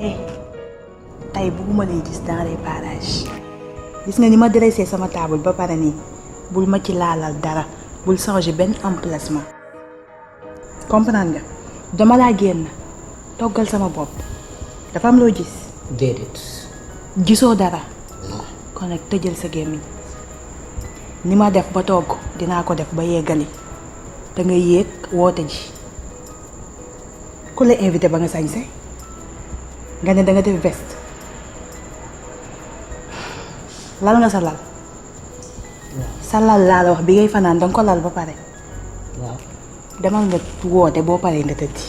eh tey bugguma lay gis dans les parages gis nga ni ma dressé sama table ba pare nii bul ma ci laalal dara bul changer benn emplacement comprendre nga dama laa génn toggal sama bopp dafa am loo gis. déedéet. gisoo dara. kon nag tëjal sa gémmiñ ni ma def ba togg dinaa ko def ba yeggali da nga yéeg woote ji ku la invité ba nga sañse nga ne da nga def veste lal nga sa lal. sa lal laa la wax bi ngay fanaan danga ko lal ba pare. waaw. demal nga woote boo paree nga tëddi.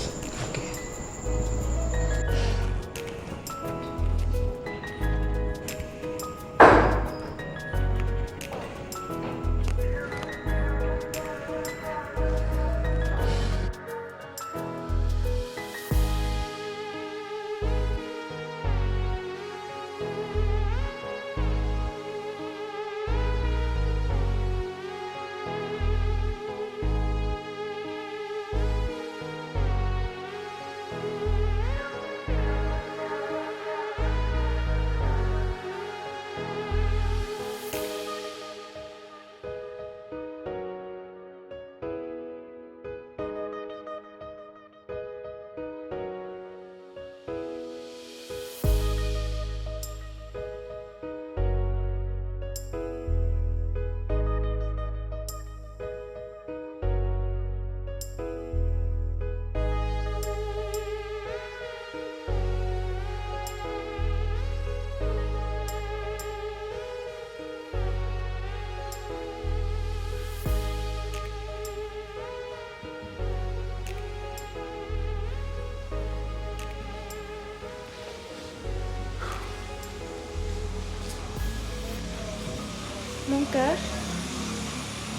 mon cœur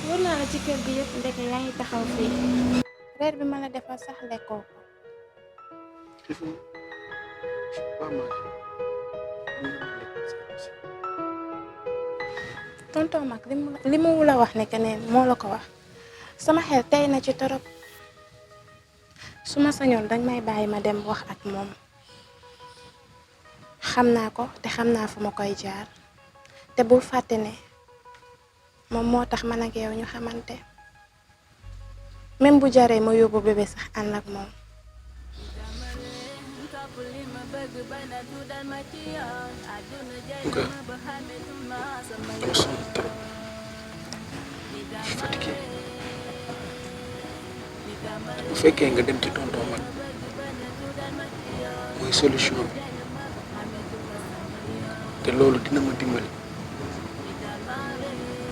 wóor naa la ci kër gi yëpp ndeke yaa ngi taxaw fii reer bi ma la defal sax lekkoo ko. tonton mag li mu la wax ne que ne moo la ko wax sama xel tey na ci torop su ma sañoon dañ may bàyyi ma dem wax ak moom xam naa ko te xam naa fu ma koy jaar te bul fàtte ne moom moo tax man ak yow ñu xamante même bu jaree ma yóbbu bébé sax ànd ak moom. ok dama sonn trop fatigué bu fekkee nga dem ci tonton mag mooy solution bi te loolu dina ma dimbali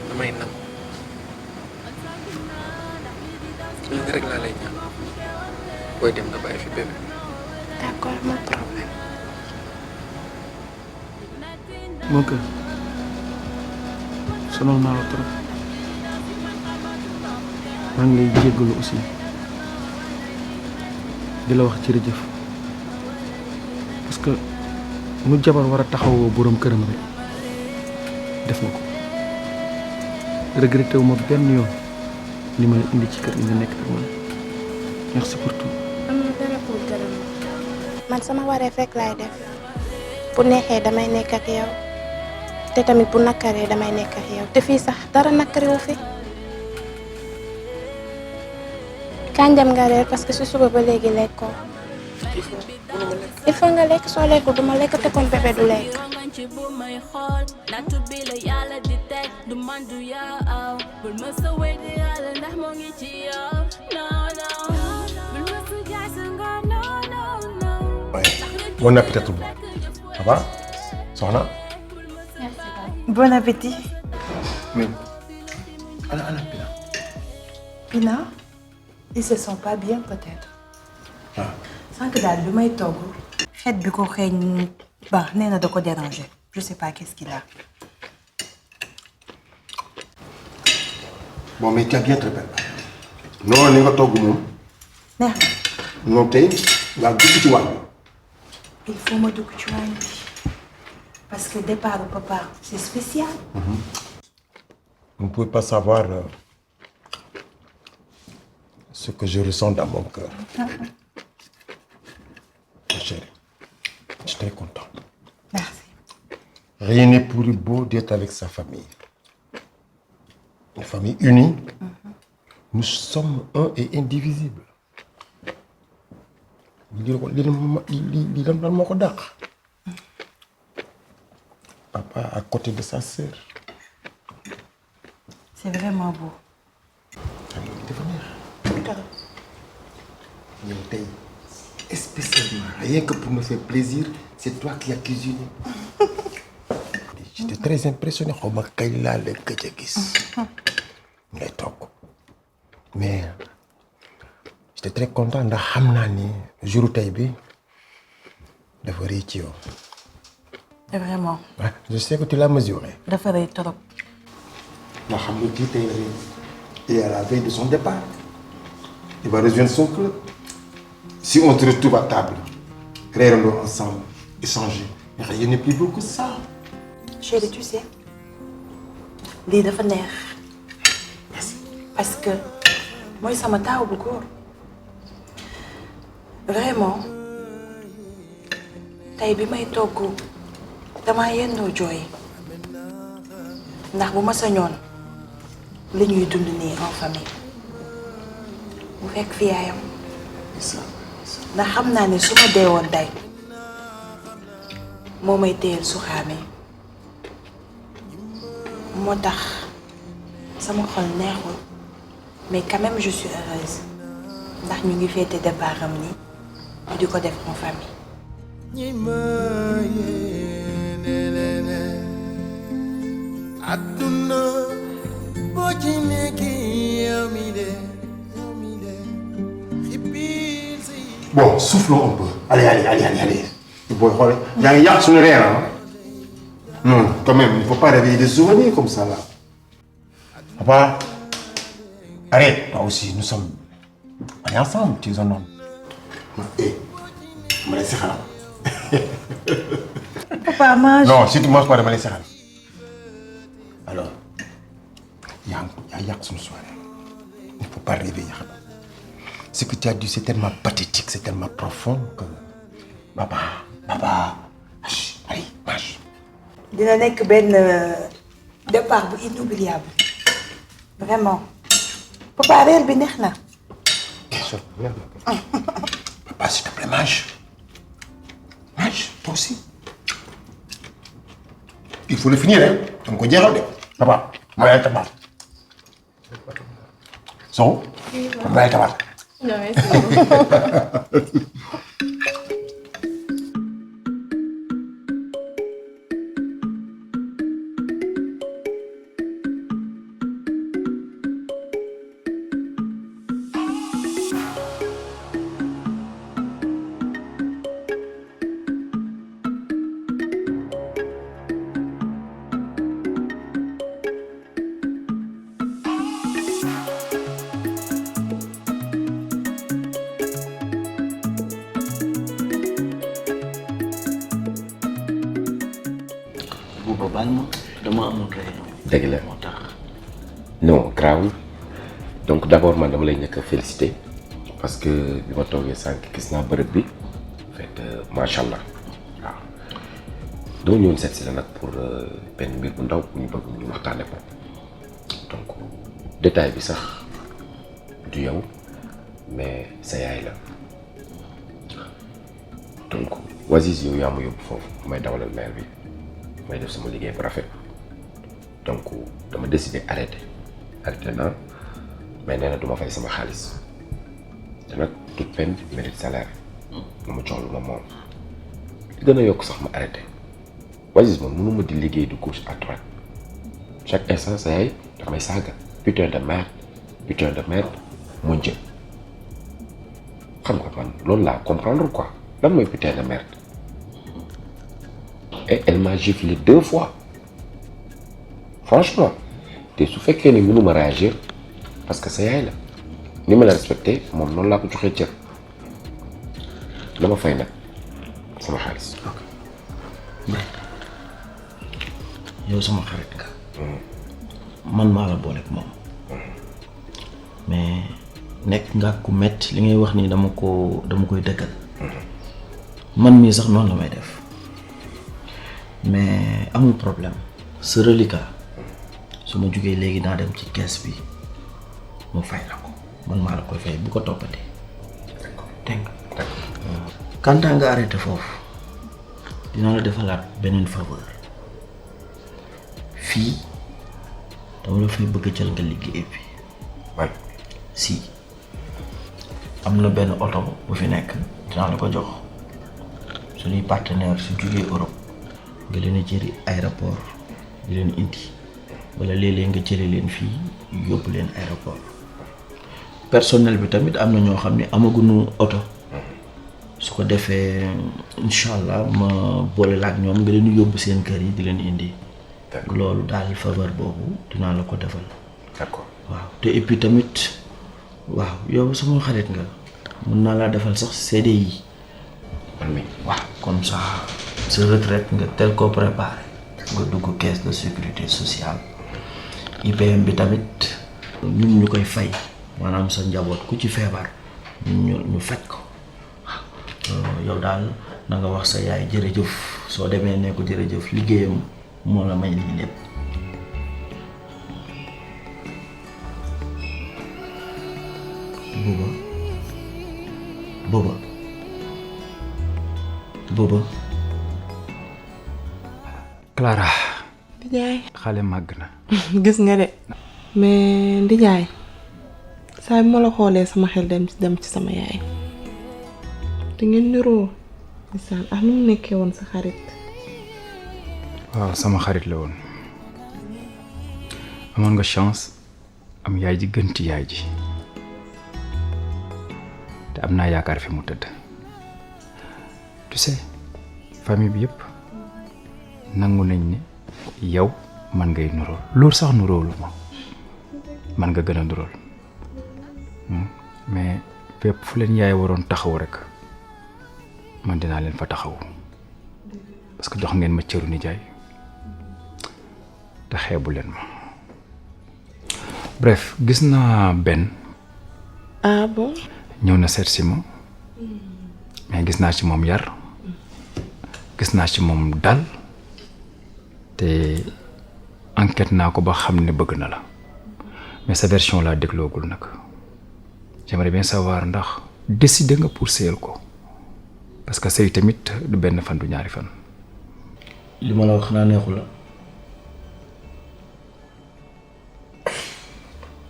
damay nangu li nga rek laa lay ñaan booy dem nga bàyyi fi bébé. d'accord mon problème. moo kër sonal naa la trop maa ngi lay jéggalu aussi di la wax jërëjëf parce que nu jabar war a taxawoo boroom këram rek def nga ko regretté wu ma benn yoon li ma la indi ci kër gi nga nekk ak man merci pour tout. amul dara pour gërëm man sama wareef rek laay def bu neexee damay nekk ak yow te tamit bu nakkaree damay nekk ak yow te fii sax dara nakkariwu fi kañ dem nga reer parce que si suba ba léegi lekkoo il faut nga lekk soo lekkul duma lekk te kon bébé du lekk. Bon appétit tout le monde. Ça va Soxna. Bon appétit. Mais ana Pina. Pina, ils se sont pas bien peut-être. Ah. Sans que daal bi may togg xet bi ko xeeñ ba nee na da ko déranger je sais pas qu'est-ce qu'il a. Bon mais tu as bien préparé. Non li nga togg moom. neex na. non tey nga dugg ci wàll. il faut ma dugg ci waañ bi parce que départ du papa c'est spécial. Vous ne pouvez pas savoir ce que je ressens dans mon cœur. Chérie, Je suis très content. Merci. Rien n'est plus beau d'être avec sa famille. Une famille unie. Nous sommes un et indivisibles. Papa à côté de sa sœur. C'est vraiment beau. Spécialement, rien que pour me faire plaisir, c'est toi qui as cuisiné. J'étais très impressionné. Mais j'étais très content de Hamnani, jour Taïbi, de voir Richio. Vraiment. Ouais, je sais que tu l'as mesuré. De faire trop. La Hamnati est à la veille de son départ. Il va rejoindre son club. Si on se retrouve à table, rêvons ensemble, échanger, rien n'est plus beau que ça. Chérie, tu sais, lii dafa neex. Parce que mooy sama taaw bu góor. Vraiment tey bi may togg damaa yendoo jooy ndax bu ma sañoon li ñuy dund nii en famille bu fekk fi yaayam ndax xam naa ne su ma deewoon tey moo may téyel su xaamee moo tax sama xol neexul mais quand même je suis heureuse ndax ñu ngi féete départ am ni ñu di ko def en famille. Bon, soufflons un peu. Allez. Bon, il y a un yard sur le réel, hein? Non, quand même, il ne faut pas réveiller des souvenirs comme ça, là. Papa, arrête, toi aussi, nous sommes... On est ensemble, tu es un homme. Hé, je me laisse faire. Papa, mange. Non, si tu ne manges pas, je me laisse faire. Alors, il y a un yard sur le soir. Il ne faut pas réveiller. Ce que tu as dit, c'est tellement pathétique, c'est tellement profond que... Papa, allez, mange. dina nekk benn départ bu inoubliable vraiment papa reer bi neex na. Papa, s'il te plaît, mange, toi aussi. Il faut le finir, hein. Donc on dirait, papa, moi, ta part. So, moi, ta part. Non, merci. dëgg la non grave donc d'abord man dama lay njëkk a féliciter parce que bi ma toogee sànq gis naa bërëb bi en fait macha allah waaw dama ñëwoon seet si la nag pour benn mbir bu ndaw bu ñu bëgg ñu waxtaane ko donc détail bi sax du yow mais sa yaay la donc Waziz yow yaa ma yóbbu foofu may dawalal maire bi may def sama liggéey bu rafet donc dama décidé arrêté naa mais nee na du ma fay sama xaalis te nag toute peine mérite salaire lu ma jox lu ma moom li gën a yokk sax ma arrêté Waziz moom mënuma di liggéey de gauche à droite chaque instant sa yaay daf may saaga putain de merde mon Dieu xam nga man loolu laa comprendre quoi lan mooy putain de merde et elle m'a giflé 2 fois franchement te su fekkee ne mënuma réagir parce que sa yaay la ni ma la respecté moom noonu laa ko joxee cër dama fay nag sama xaalis. yow sama xarit nga man maa la boole ak moom mais nekk nga ku metti li ngay wax nii dama koy dëggal man mii sax noonu la may def mais amul problème ce reliquat su ma jugee léegi naa dem ci caisse bi mu fay la ko man maa la koy fay bu ko toppatee dégg nga quand nga arrêté foofu dina la defalaat beneen faveur fii dama la fay bëgg a jël nga liggéey bi man si am na benn oto bu fi nekk dinaa la ko jox suñuy partenaire su jugee Europe nga leen a jëri aéroport di leen indi wala léeg-léeg nga jëli leen fii yóbbu leen aéroport personnel bi tamit am na ñoo xam ne amaguñu oto su ko defee incha allah ma boole la ak ñoom nga leen yóbbu seen kër yi di leen indi loolu daal faveur boobu dinaa la ko defal d'accord waaw te et puis tamit waaw yow sama xarit nga mën naa laa defal sax CDI man mi waaw comme ça sa retraite nga tel ko préparé nga dugg caisse de sécurité sociale IPM bi tamit ñun ñu koy fay maanaam sa njaboot ku ci feebar ñu faj ko waaw yow daal na nga wax sa yaay jërëjëf soo demee ne ko jërëjëf liggéeyam moo la may lii lépp Booba Clara Ndijaay xale màgg na gis nga de mais Ndijaay saa ma la xoolee sama xel dem ci sama yaay te ngeen niroo isaan ak nu mu nekkee woon sa xarit waaw sama xarit la woon amoon nga chance am yaay ji gën ci yaay ji te am naa yaakaar fi mu tëdd tu sais famille bi yëpp nangu nañ ne yow man ngay nuróol loolu sax nuróolu ma man nga gën a nuróol mais fépp fu leen yaay waroon taxaw rek man dinaa leen fa taxaw parce que jox ngeen ma cëru nijaay te xeebu leen ma bref gis naa benn ah bon ñëw na seet si ma mais gis naa ci moom yar gis naa ci moom dal te enquête naa ko ba xam ne bëgg na la mais sa version laa dégloogul nag j'aimerais bien savoir ndax décider nga pour sëyal ko parce que sëy tamit du benn fan du ñaari fan. li ma la wax naa neexu la.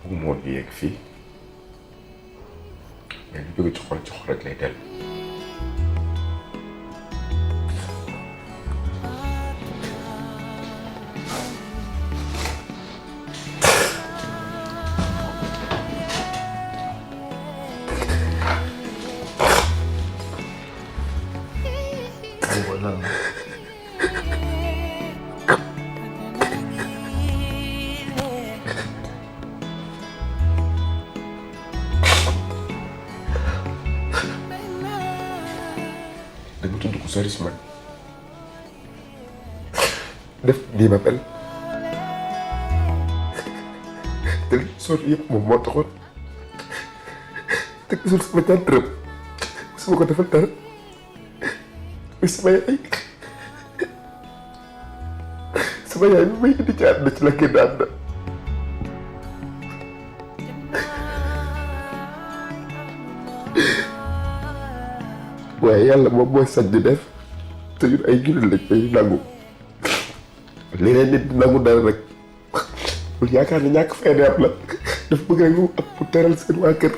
bu mu woon yegg fii mais lu jóge ci xol rek lay dellu. sori si man def lii ma mel te li sori yëpp moom moo taxoon te gisul sama ñaan dërëm su ma ko defal dara muy sama yaay bi may indi ci àdduna ci la génn àdduna waaye yàlla moom mooy sañ di def te ñun ay jullit lañ koy nangu leneen nit di nangu dara rek bul yaakaar ne ñàkk fayda am la dafa bëgg rek mu ak pour teral seen waa kër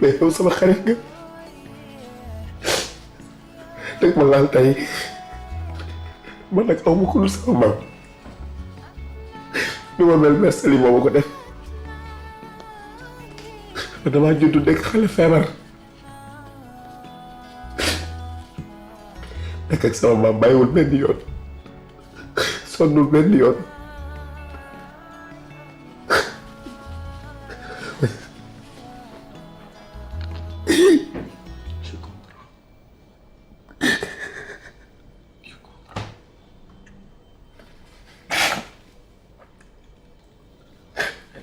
mais yow sama xarit nga dëgg ma laal tey man nag aw ma ko dul sama maam nu ma mel mersali moo ma ko def damaa juddu nekk xale feebar nekk ak sama maam bàyyiwul benn yoon sonnul benn yoon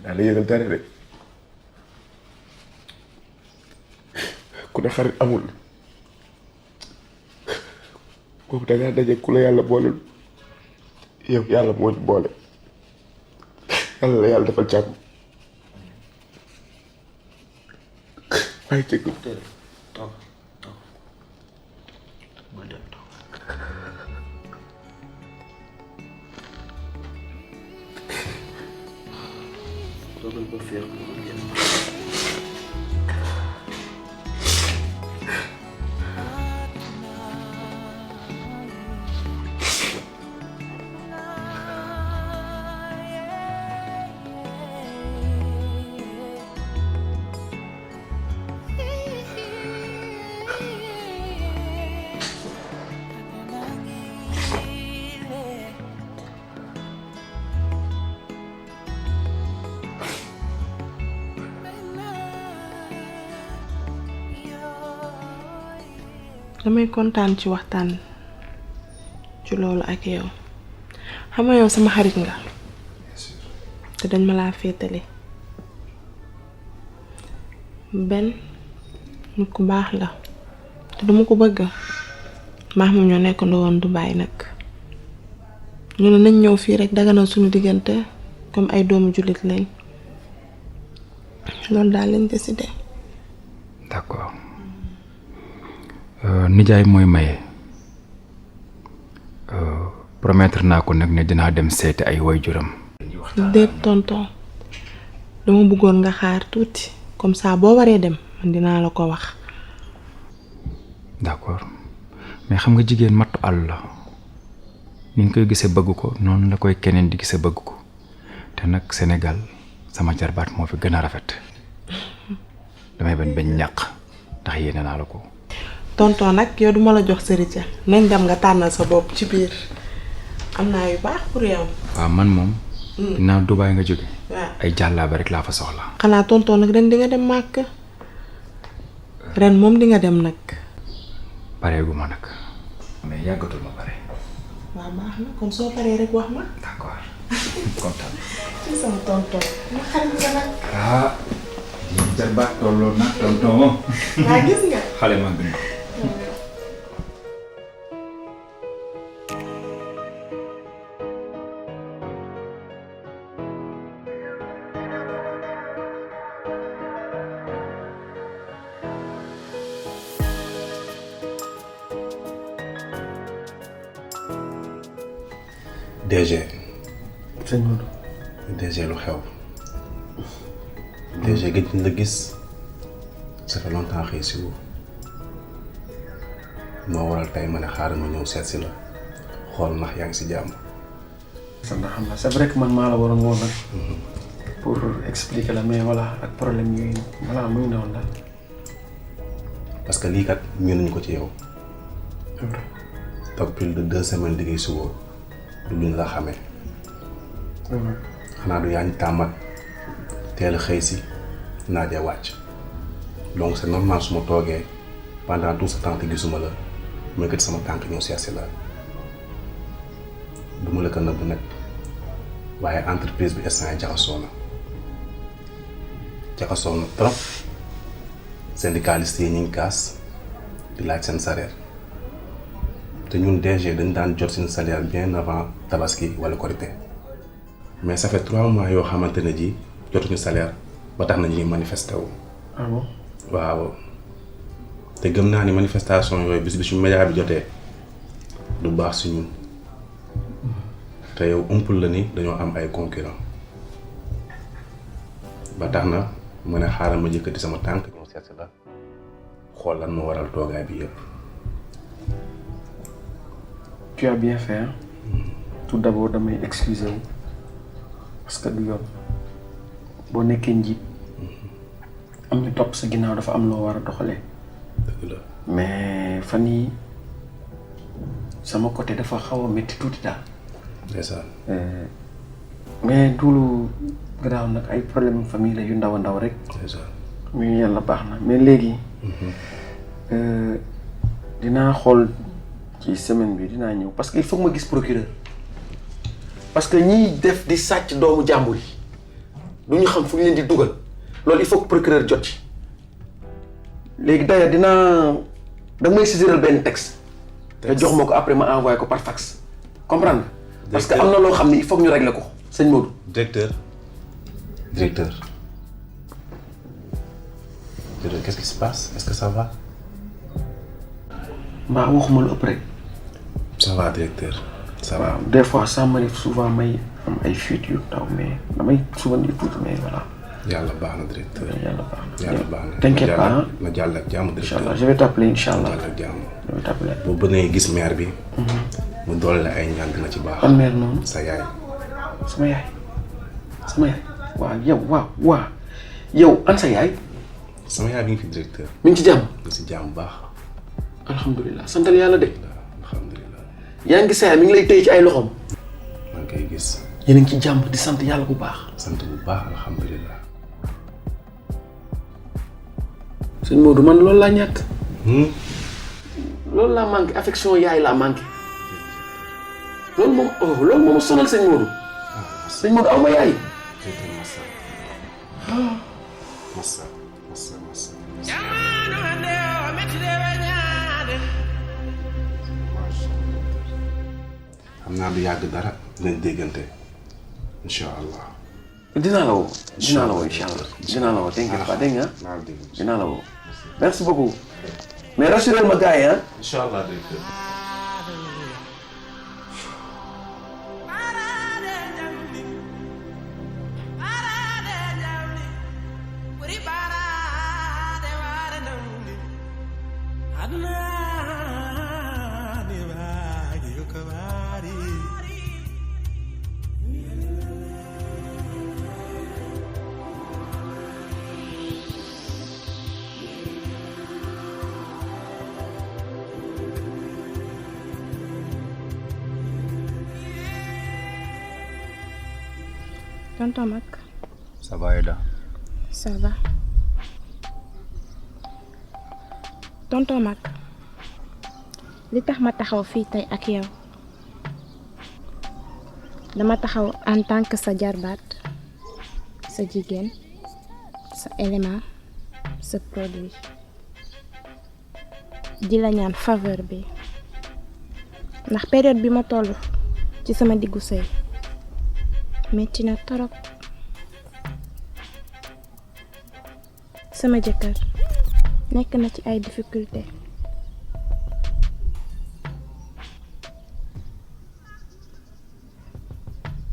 daa la yëgal dara rek ku ne xarit amul boobu dangaa daje ku la yàlla boolul yow yàlla moo ñu boole yàlla la yàlla defal jàmm waaye jéggu toog bul dem toog. toogal ba féex bu ma génn. damay kontaan ci waxtaan ci loolu ak yow xam nga yow sama xarit nga te dañ ma laa féetale benn nit ku baax la te dama ko bëgg maax moom ñoo nekk woon Dubaay nag ñu ne nañ ñëw fii rek daganal suñu diggante comme ay doomu jullit lañ loolu daal lañ décidé. d'accord nijaay mooy maye promettre naa ko nag ne dinaa dem seeti ay waajuram. déet tonton dama bëggoon nga xaar tuuti comme ça boo waree dem man dinaa la ko wax. d'accord mais xam nga jigéen mattu àll la ni nga koy gisee bëgg ko noonu la koy keneen di gisee bëgg ko te nag Sénégal sama jarbaat moo fi gën a rafet damay bañ ñàq ndax yéene naa la ko. tonton nag yow duma la jox sëriñ nañ dem nga tànnal sa bopp ci biir am naa yu baax pour yow. waaw man moom. ginnaaw Dubaay nga jóge waaw ay jàllaabe rek laa fa soxla. xanaa tonton nag ren di nga dem màkk ren moom di nga dem nag. pareegu ma nag mais yàggatul ma pare. waaw baax na kon soo paree rek wax ma. d'accord kontaan. ci sama tonton ma xarit nga nag. ah yéen jarbaat tolloo na tonton moom. waa gis nga. xale maa gën. DG. sëñ Modou. DG lu xew. DG gëj na la gis ça fait longtemps xëy si wu moo waral tey ma ne xaaral ma ñëw seet si la xool ndax yaa ngi si jàmm. sant xam nga c'est vrai que man maa la waroon woon nag pour expliquer la mais voilà ak problème yooyu voilà muy noonu la. parce que lii kat mënuñu ko ci yow. toog plus de 2 semaines liggéey si woo du luñ la xamee. xanaa du yaa ñu tàmmat teel a xëy si naajee wàcc donc c'est normal su ma toogee pendant tout ce temps te gisuma la ma yëkkati sama tànk ñëw seet si la du ma la ko nëbb nag waaye entreprise bi instant jaxasoo na trop syndicalistes yi ñu ngi kaas di laaj seen salaire te ñun DG dañ daan jot seen salaire bien avant tabaski wala korité mais ça fait 3 mois yoo xamante ne ji jotuñu salaire ba tax na ñuy manifesté wu. ah bon. waaw te gëm naa ni manifestation yooyu bis bi su média bi jotee du baax si ñun te yow umpul la ni dañoo am ay concurrent ba tax na ma ne xaaral ma yëkkati sama tànk ñëw seet si la xool lan moo waral toogaay bi yëpp. tu as bien fait hein. tout d'abord damay excuser wu parce que du yoon boo nekkee njiit am ñu topp sa ginnaaw dafa am loo war a doxalee. dëgg la mais fan yii sama côté dafa xaw a métti tuuti daal. ndeysaan. mais duulu garaaw nag ay problème famille la yu ndaw a ndaw rek. ndeysaan. mais yàlla baax na mais léegi dinaa xool ci semaine bi dinaa ñëw parce que il faut que ma gis procureur parce que ñiy def di sàcc doomu jàmbur yi du ñu xam fu ñu leen di dugal loolu il faut que procureur jot ci léegi d'ailleurs dinaa da may saisiral benn texte te jox ma ko après ma envoyé ko par fax comprendre parce que am na loo xam ne il faut que ñu régler ko sëñ Modou. Directeur. Qu'est-ce qui se passe? Est-ce que ça va? mbaa waxuma lu ëpp rek. Ça va directeur. Ça va. Des fois ça m'arrive souvent may am ay fuites yu taw mais damay souvenir tuuti mais voilà. yàlla baax na directeur. yàlla baax na yàlla baax na. t'inquiète pas hein. na jàll ak jàmm directeur. Inch'Allah je vais t'appeler Inch'Allah. jàll ak jàmm. je vais t'appeler. boo bëggee gis mère bi. mu doole la ay ñaan dina ci baax. ban mère noonu. sa yaay. sama yaay. waaw yow an sa yaay. sama yaay bi ngi fi directeur. mi ngi ci jàmm. mi ngi si jàmm bu baax. alhamdulilah santal yàlla de. alhamdulilah. yaa ngi sa yaay mi ngi lay téye ci ay loxoom. maa ngi koy gis. yéen a ngi ci jàmm di sant yàlla bu baax. sant bu baax alhamdulilah. sëñ Modou man loolu laa ñàkk. loolu laa manqué affection yaay laa manqué. loolu moom a sonal sëñ Modou. sëñ Modou aw ma yaay. massa. xam naa du yàgg dara dinañ déggante incha allah. dinaa la woo incha allah dinaa la woo t'inquiète pas dégg nga dinaa la woo. merci beaucoup mais rassurez ma gars yi ah. incha allah directeur. tonton Mag. Ça va Aïda. Ça va. tonton Mag li tax ma taxaw fii tey ak yow dama taxaw en tant que sa jarbaat sa jigéen sa élément sa produit di la ñaan faveur bi ndax période bi ma toll ci sama diggu sëy metti na torop sama jëkkër nekk na ci ay difficulté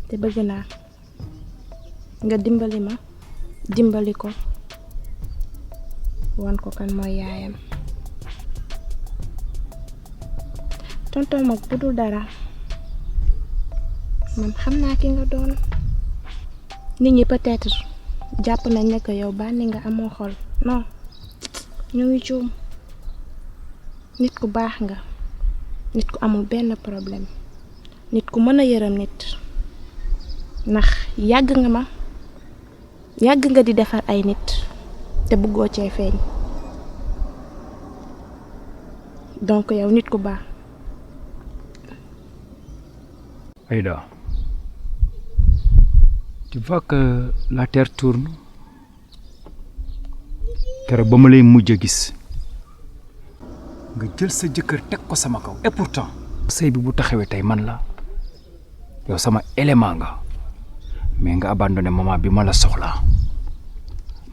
te bëgg naa nga dimbali ma dimbali ko wan ko kan mooy yaayam tonton Mag bu dul dara man xam naa ki nga doon nit ñi peut-être jàpp nañ ne que yow bànni nga amoo xol non ñu ngi juum nit ku baax nga nit ku amul benn problème nit ku mën a yërëm nit ndax yàgg nga di defar ay nit te bëggoo cee feeñ donc yow nit ku baax. Aïda, tu vois que la terre tourne. keroog ba ma lay mujj a gis nga jël sa jëkkër teg ko sama kaw et pourtant sëy bi bu taxawee tey man la yow sama élément nga mais nga abandonné maman bi ma la soxlaa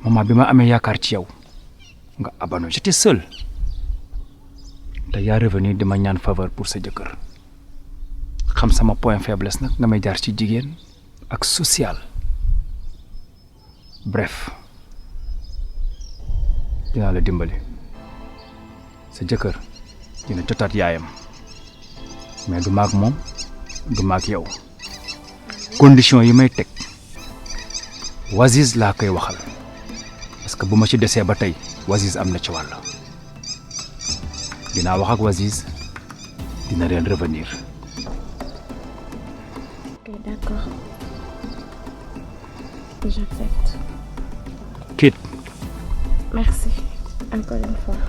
maman bi ma amee yaakaar ci yow nga abandonné j'étais seul te yaa revenu di ma ñaan faveur pour sa jëkkër xam sama point faiblesse nag nga may jaar ci jigéen ak social bref dinaa la dimbali sa jëkkër dina jotaat yaayam mais du maag moom du maag yow condition yi may teg Waziz laa koy waxal parce que bu ma ci desee ba tey Waziz am na ci wàll dinaa wax ak Waziz dina leen revenir. Ok, d'accord. J'accepte. Kit. Merci encore une fois.